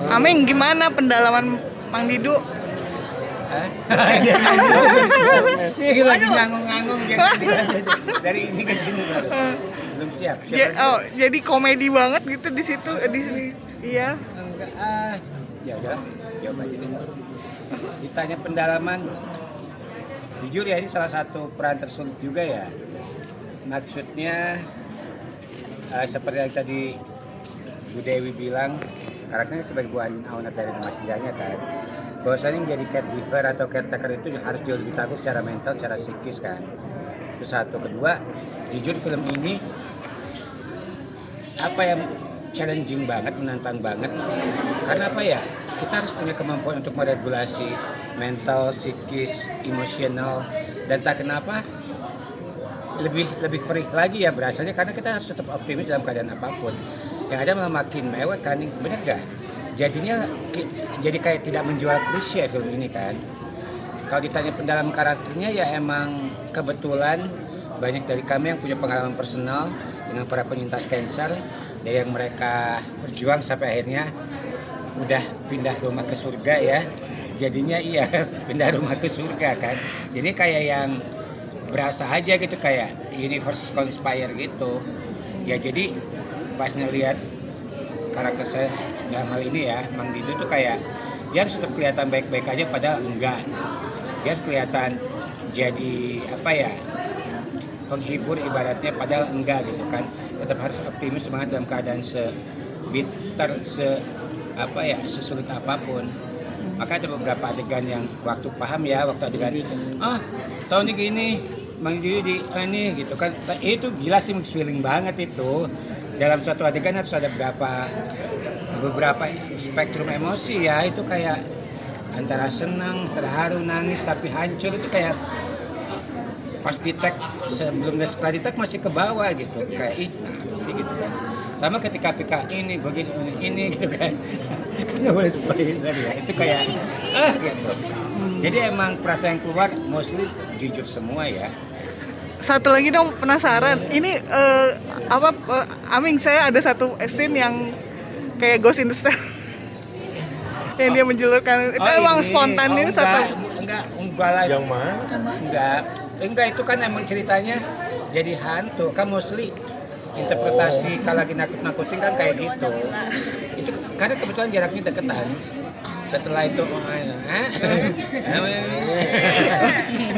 Aming, gimana pendalaman Mang Didu? Ini lagi nganggung-nganggung dari ini ke sini belum siap. Jadi komedi banget gitu di situ di sini. Iya. Enggak ya udah jawab aja deh. Ditanya pendalaman, jujur ya ini salah satu peran tersulit juga ya. Maksudnya seperti yang tadi Bu Dewi bilang, karakternya sebagai Bu Andin Aunat dari Rumah Singgahnya kan, bahwasanya menjadi caregiver atau caretaker itu harus jauh lebih tangguh secara mental, secara psikis kan. Itu satu. Kedua, jujur film ini apa yang challenging banget, menantang banget. Karena apa ya? Kita harus punya kemampuan untuk meregulasi mental, psikis, emosional, dan tak kenapa lebih perih lagi ya berasanya karena kita harus tetap optimis dalam keadaan apapun. Yang ada malah makin mewah kan, bener gak? Jadinya jadi kayak tidak menjual klise film ini kan. Kalau ditanya pendalam karakternya ya emang kebetulan banyak dari kami yang punya pengalaman personal dengan para penyintas kanker, dari yang mereka berjuang sampai akhirnya udah pindah rumah ke surga ya. Jadinya iya pindah rumah ke surga kan. Jadi kayak yang berasa aja gitu kayak universe conspire gitu. Ya jadi pas ngelihat karakter saya dalam hal ini ya, Mang Didu tuh kayak dia harus tetap kelihatan baik-baik aja padahal enggak. Dia harus kelihatan jadi apa ya, penghibur ibaratnya padahal enggak gitu kan. Tetap harus optimis, semangat dalam keadaan sebitter, sesulit apapun. Maka ada beberapa adegan yang waktu paham ya, waktu adegan tahun ini gini, Mang Didu di ini gitu kan. Itu gila sih, mixed feeling banget itu. Dalam suatu adegan harus ada beberapa spektrum emosi ya, itu kayak antara senang, terharu, nangis, tapi hancur. Itu kayak pas di tag, sebelum dan setelah di tag masih ke bawah gitu, kayak sih gitu kan. Sama ketika PK ini begini ini gitu kan, nggak boleh spoiler ya, itu kayak gitu. Jadi emang perasaan yang keluar mostly jujur semua ya. Satu lagi dong, penasaran. Ini Aming, saya ada satu scene yang kayak Ghost in the Shell yang dia menjulurkan itu emang spontan ini satu. Enggak lah. Yang mana? Enggak, itu kan emang ceritanya jadi hantu kan, mostly interpretasi kalau lagi nakut-nakutin kan kayak gitu. Itu karena kebetulan jaraknya deketan. Setelah itu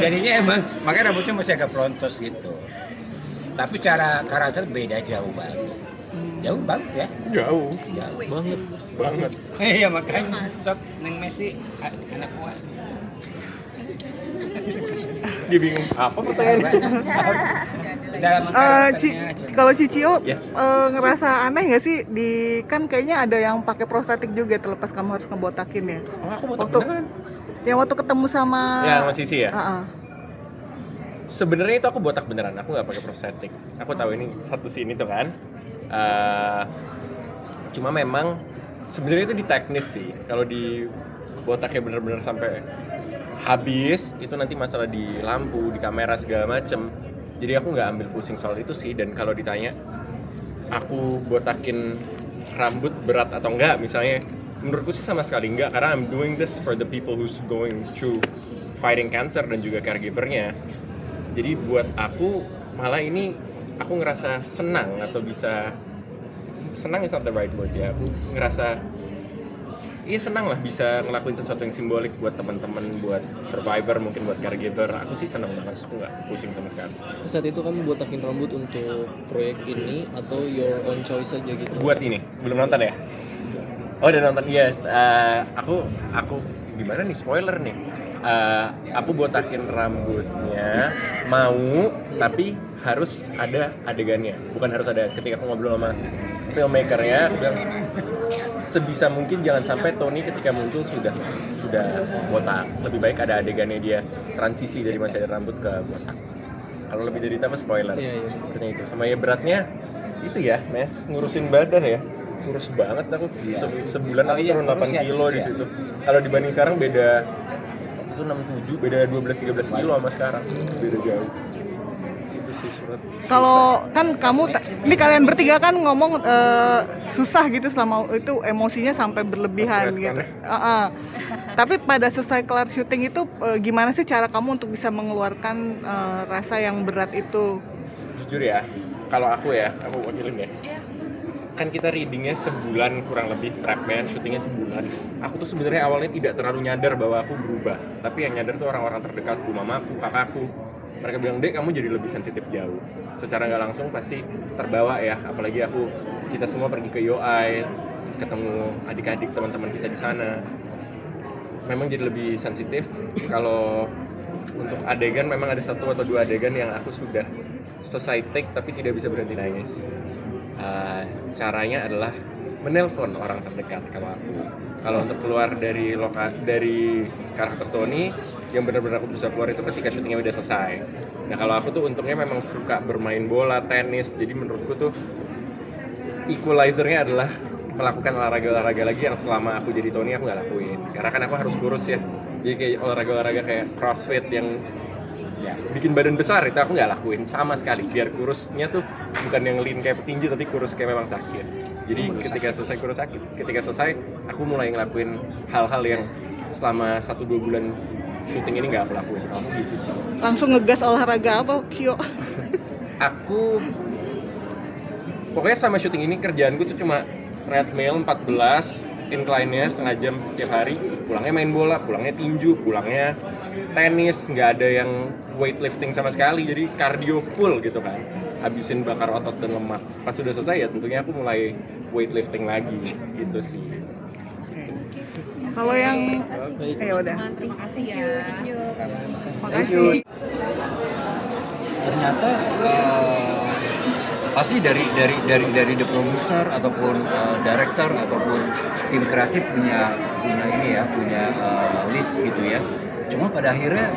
jadinya emang makanya rambutnya masih agak pelontos gitu. Tapi cara karakter beda jauh banget ya. Jauh banget. Iya makanya sok Neng Messi anak gua. Dia bingung apa pertanyaannya. Dalam karakternya. Kalau Cicio Yes. ngerasa aneh nggak sih kan kayaknya ada yang pakai prostetik juga terlepas kamu harus ngebotakin ya. Oh, aku botak Waktu beneran. yang waktu ketemu sama Ya, sama Sisi ya. Uh-uh. Sebenarnya itu aku botak beneran, aku nggak pakai prostetik. Aku tahu ini satu sini tuh kan. Cuma memang sebenarnya itu di teknis sih. Kalau di botaknya bener-bener sampai habis, itu nanti masalah di lampu, di kamera segala macem. Jadi aku nggak ambil pusing soal itu sih. Dan kalau ditanya aku botakin rambut berat atau enggak misalnya, menurutku sih sama sekali enggak, karena I'm doing this for the people who's going through fighting cancer dan juga caregivernya. Jadi buat aku malah ini aku ngerasa senang, atau bisa senang is not the right word ya, aku ngerasa senang lah bisa ngelakuin sesuatu yang simbolik buat teman-teman, buat survivor, mungkin buat caregiver. Aku sih senang banget, aku nggak pusing sama sekali. Saat itu kamu botakin rambut untuk proyek ini atau your own choice aja gitu? Buat ini, belum nonton ya? Oh udah nonton, iya. Aku gimana nih, spoiler nih. Aku botakin rambutnya mau, tapi harus ada adegannya. Bukan harus ada, ketika aku ngobrol sama filmmakernya, aku bilang sebisa mungkin jangan sampai Tony ketika muncul sudah botak. Lebih baik ada adegannya dia transisi dari masih ada rambut ke botak. Kalau lebih dari itu apa spoiler? Iya. Seperti itu. Sama ya beratnya itu ya, Mes, ngurusin badan ya. Ngurus banget aku. Sebulan aku turun 8 kilo di situ. Kalau dibanding sekarang beda, waktu itu 67, beda 12-13 kilo sama sekarang. Beda jauh. Itu sih. Kalau kan kamu, ini kalian bertiga kan ngomong susah gitu selama itu emosinya sampai berlebihan Pas gitu. respon Tapi pada selesai kelar syuting itu gimana sih cara kamu untuk bisa mengeluarkan rasa yang berat itu? Jujur ya, kalau aku wakilin ya. Kan kita readingnya sebulan kurang lebih, prepnya, syutingnya sebulan. Aku tuh sebenarnya awalnya tidak terlalu nyadar bahwa aku berubah, tapi yang nyadar tuh orang-orang terdekatku, mamaku, kakakku. Mereka bilang, Dek, kamu jadi lebih sensitif jauh. Secara nggak langsung pasti terbawa ya, apalagi kita semua pergi ke UI, ketemu adik-adik teman-teman kita di sana. Memang jadi lebih sensitif. Kalau untuk adegan memang ada 1 atau 2 adegan yang aku sudah selesai take tapi tidak bisa berhenti nangis. Caranya adalah menelpon orang terdekat kalau aku. Kalau untuk keluar dari karakter Tony, yang benar-benar aku bisa keluar itu ketika syutingnya udah selesai. Nah kalau aku tuh untungnya memang suka bermain bola, tenis, jadi menurutku tuh equalizer-nya adalah melakukan olahraga-olahraga lagi yang selama aku jadi Tony aku nggak lakuin. Karena kan aku harus kurus ya, jadi kayak olahraga-olahraga kayak crossfit yang bikin badan besar itu aku nggak lakuin sama sekali, biar kurusnya tuh bukan yang lean kayak petinju tapi kurus kayak memang sakit. Jadi ketika selesai aku mulai ngelakuin hal-hal yang selama 1-2 bulan syuting ini nggak aku lakuin. Aku gitu sih. Langsung ngegas olahraga apa, Kyo? Aku pokoknya sama syuting ini kerjaanku tuh cuma treadmill 14, incline-nya setengah jam tiap hari, pulangnya main bola, pulangnya tinju, pulangnya tenis, nggak ada yang weightlifting sama sekali, jadi cardio full gitu kan, habisin bakar otot dan lemak. Pas sudah selesai ya tentunya aku mulai weightlifting lagi gitu sih. Kalau yang udah. Terima kasih ya. Makasih. Ternyata pasti dari the producer ataupun director ataupun tim kreatif punya list gitu ya. Cuma pada akhirnya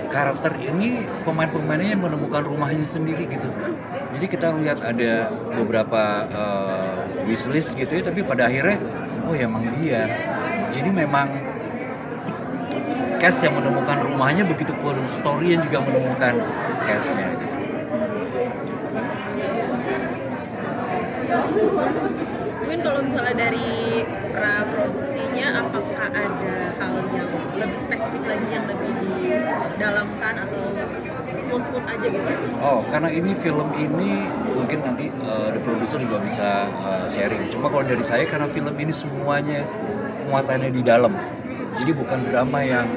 karakter ini pemain-pemainnya menemukan rumahnya sendiri gitu. Jadi kita lihat ada beberapa wishlist gitu ya, tapi pada akhirnya oh ya emang dia. Jadi memang cast yang menemukan rumahnya, begitupun story yang juga menemukan castnya gitu. Mungkin kalau misalnya dari praproduksinya, apakah ada hal yang lebih spesifik lagi yang lebih didalamkan atau smooth aja gitu? Oh, karena ini film ini mungkin nanti the producer juga bisa sharing. Cuma kalau dari saya, karena film ini semuanya muatannya di dalam. Jadi bukan drama yang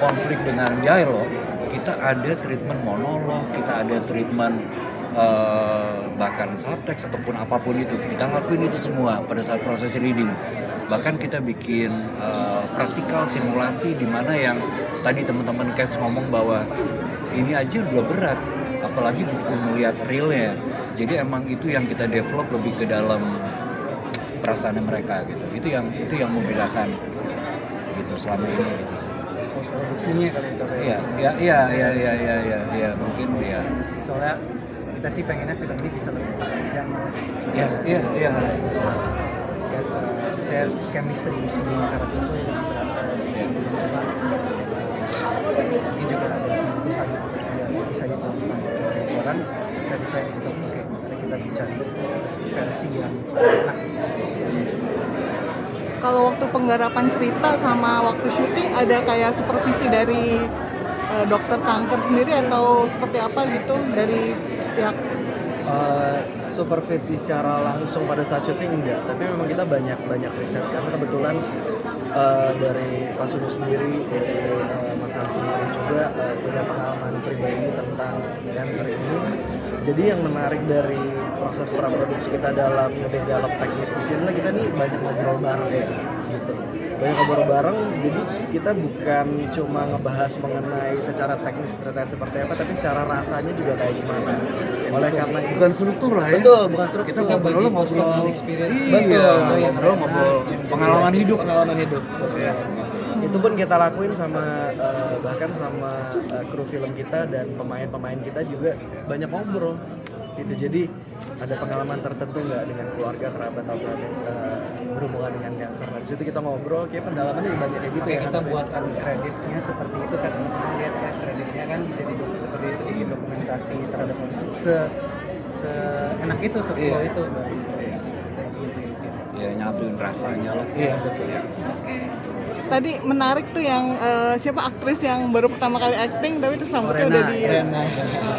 konflik dengan dialog. Kita ada treatment monolog, kita ada treatment bahkan subtext ataupun apapun itu. Kita ngelakuin itu semua pada saat proses reading. Bahkan kita bikin praktikal simulasi di mana yang tadi teman-teman cast ngomong bahwa ini aja udah berat, apalagi bukan melihat realnya. Jadi emang itu yang kita develop lebih ke dalam perasaan mereka gitu. Itu yang membedakan gitu selama ini gitu sih. Post produksinya kali itu Iya, mungkin ya. soalnya kita sih pengennya film ini bisa lebih panjang. Iya. Guys, saya chemistry semua karakter itu yang berasa. Cuma ini juga ada kebutuhan yang bisa ditonton orang dari saya untuk oke, mari kita bicara versi yang enak. Kalau waktu penggarapan cerita sama waktu syuting ada kayak supervisi dari dokter kanker sendiri atau seperti apa gitu dari pihak? Supervisi secara langsung pada saat syuting enggak, tapi memang kita banyak riset karena kebetulan dari Pak Sunu sendiri, dari Mas Hansi juga punya pengalaman pribadi tentang cancer ini. Jadi yang menarik dari proses praproduksi kita dalam ngedevelop teknis di sini, kita nih banyak ngobrol bareng ya, gitu. Banyak ngobrol bareng, jadi kita bukan cuma ngebahas mengenai secara teknis ceritanya seperti apa, tapi secara rasanya juga kayak gimana. Oleh karena itu, Bukan struktur lah ya. betul, bukan struktur. Kita ngobrol experience. Iya, ngobrol pengalaman hidup. Pengalaman hidup. Betul. Itu pun kita lakuin sama bahkan sama kru film kita dan pemain-pemain kita juga banyak ngobrol. gitu. Jadi ada pengalaman tertentu nggak dengan keluarga, kerabat atau ada berhubungan dengan cancer. Nah, di situ kita ngobrol, kayak pendalamannya banyak kayak gitu. Makanya ya, kita harusnya. buatkan kreditnya seperti itu kan, lihat ya kreditnya kan jadi seperti sedikit dokumentasi terhadap kondisi enak itu, seflow itu dari produksi. Ya nyatuin rasanya lah. Iya betul. Tadi menarik tuh yang siapa aktris yang baru pertama kali acting tapi terus rambutnya udah di Rena.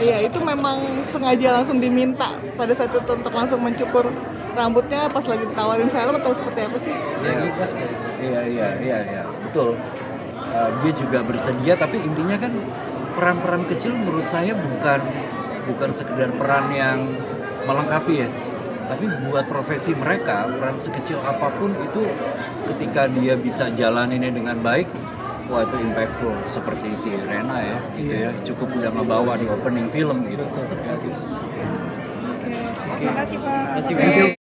Iya, itu memang sengaja langsung diminta pada saat itu untuk langsung mencukur rambutnya pas lagi ditawarin film atau seperti apa sih? Ya gigas kayak Iya, betul. Dia juga bersedia, tapi intinya kan peran-peran kecil menurut saya bukan sekedar peran yang melengkapi ya, tapi buat profesi mereka peran sekecil apapun itu ketika dia bisa jalaninnya dengan baik, wah itu impactful. Seperti si Rena ya, gitu ya, cukup udah ngebawa di opening film gitu. Makasih Pak. Terima kasih.